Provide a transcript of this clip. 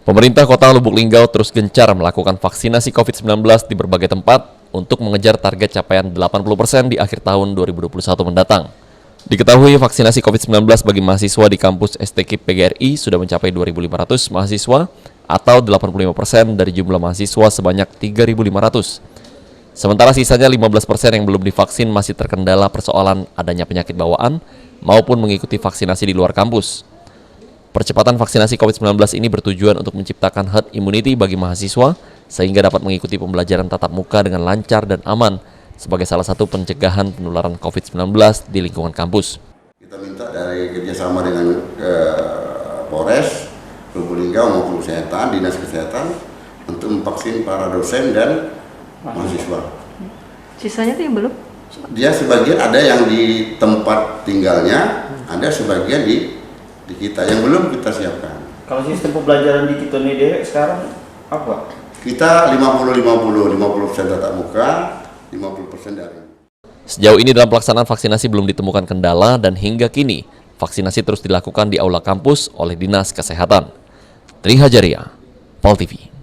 Pemerintah Kota Lubuk Linggau terus gencar melakukan vaksinasi COVID-19 di berbagai tempat untuk mengejar target capaian 80% di akhir tahun 2021 mendatang. Diketahui vaksinasi COVID-19 bagi mahasiswa di kampus STKIP PGRI sudah mencapai 2.500 mahasiswa atau 85% dari jumlah mahasiswa sebanyak 3.500. Sementara sisanya 15% yang belum divaksin masih terkendala persoalan adanya penyakit bawaan maupun mengikuti vaksinasi di luar kampus. Percepatan vaksinasi COVID-19 ini bertujuan untuk menciptakan herd immunity bagi mahasiswa sehingga dapat mengikuti pembelajaran tatap muka dengan lancar dan aman sebagai salah satu pencegahan penularan COVID-19 di lingkungan kampus. Kita minta dari kerjasama dengan Polres, Lubuk Linggau maupun Kesehatan, Dinas Kesehatan untuk memvaksin para dosen dan mahasiswa. Sisanya itu yang belum? Dia sebagian ada yang di tempat tinggalnya, ada sebagian di kita yang belum kita siapkan. Kalau sistem pembelajaran di kita ini sekarang apa? Kita 50% tatap muka, 50% daring. Sejauh ini dalam pelaksanaan vaksinasi belum ditemukan kendala dan hingga kini vaksinasi terus dilakukan di aula kampus oleh Dinas Kesehatan. Tri Hajaria, Pol TV.